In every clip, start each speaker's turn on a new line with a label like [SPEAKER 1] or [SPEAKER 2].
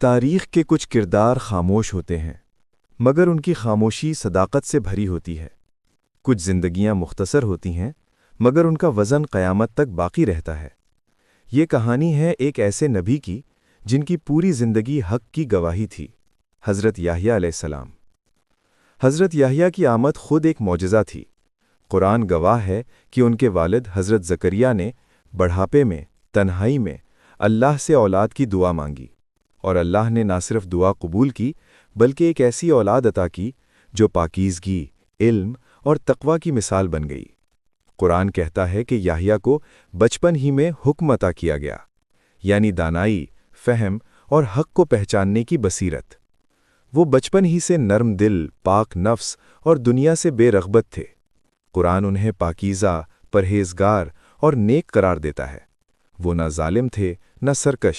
[SPEAKER 1] تاریخ کے کچھ کردار خاموش ہوتے ہیں، مگر ان کی خاموشی صداقت سے بھری ہوتی ہے۔ کچھ زندگیاں مختصر ہوتی ہیں، مگر ان کا وزن قیامت تک باقی رہتا ہے۔ یہ کہانی ہے ایک ایسے نبی کی جن کی پوری زندگی حق کی گواہی تھی، حضرت یحییٰ علیہ السلام۔ حضرت یحییٰ کی آمد خود ایک معجزہ تھی۔ قرآن گواہ ہے کہ ان کے والد حضرت زکریا نے بڑھاپے میں، تنہائی میں اللہ سے اولاد کی دعا مانگی، اور اللہ نے نہ صرف دعا قبول کی بلکہ ایک ایسی اولاد عطا کی جو پاکیزگی، علم اور تقوی کی مثال بن گئی۔ قرآن کہتا ہے کہ یحییٰ کو بچپن ہی میں حکم عطا کیا گیا، یعنی دانائی، فہم اور حق کو پہچاننے کی بصیرت۔ وہ بچپن ہی سے نرم دل، پاک نفس اور دنیا سے بے رغبت تھے۔ قرآن انہیں پاکیزہ، پرہیزگار اور نیک قرار دیتا ہے۔ وہ نہ ظالم تھے، نہ سرکش،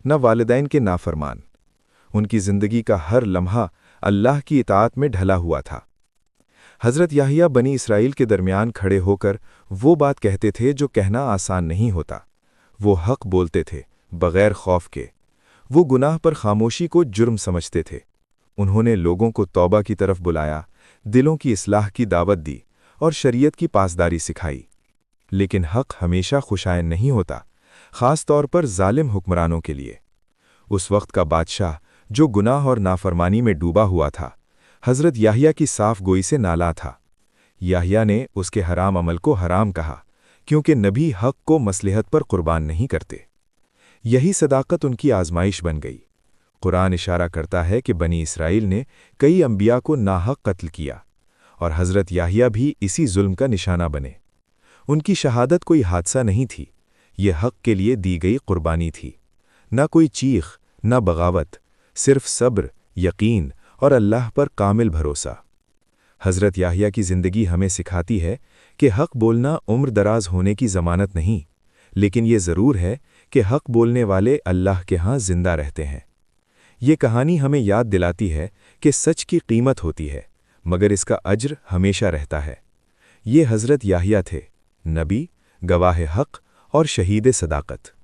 [SPEAKER 1] نہ والدین کے نافرمان۔ ان کی زندگی کا ہر لمحہ اللہ کی اطاعت میں ڈھلا ہوا تھا۔ حضرت یحییٰ بنی اسرائیل کے درمیان کھڑے ہو کر وہ بات کہتے تھے جو کہنا آسان نہیں ہوتا۔ وہ حق بولتے تھے، بغیر خوف کے۔ وہ گناہ پر خاموشی کو جرم سمجھتے تھے۔ انہوں نے لوگوں کو توبہ کی طرف بلایا، دلوں کی اصلاح کی دعوت دی اور شریعت کی پاسداری سکھائی۔ لیکن حق ہمیشہ خوشائن نہیں ہوتا، خاص طور پر ظالم حکمرانوں کے لیے۔ اس وقت کا بادشاہ جو گناہ اور نافرمانی میں ڈوبا ہوا تھا، حضرت یحییٰ کی صاف گوئی سے نالاں تھا۔ یحییٰ نے اس کے حرام عمل کو حرام کہا، کیونکہ نبی حق کو مصلحت پر قربان نہیں کرتے۔ یہی صداقت ان کی آزمائش بن گئی۔ قرآن اشارہ کرتا ہے کہ بنی اسرائیل نے کئی انبیاء کو ناحق قتل کیا، اور حضرت یحییٰ بھی اسی ظلم کا نشانہ بنے۔ ان کی شہادت کوئی حادثہ نہیں تھی، یہ حق کے لیے دی گئی قربانی تھی۔ نہ کوئی چیخ، نہ بغاوت، صرف صبر، یقین اور اللہ پر کامل بھروسہ۔ حضرت یحییٰ کی زندگی ہمیں سکھاتی ہے کہ حق بولنا عمر دراز ہونے کی ضمانت نہیں، لیکن یہ ضرور ہے کہ حق بولنے والے اللہ کے ہاں زندہ رہتے ہیں۔ یہ کہانی ہمیں یاد دلاتی ہے کہ سچ کی قیمت ہوتی ہے، مگر اس کا اجر ہمیشہ رہتا ہے۔ یہ حضرت یحییٰ تھے، نبی، گواہ حق اور شہید صداقت۔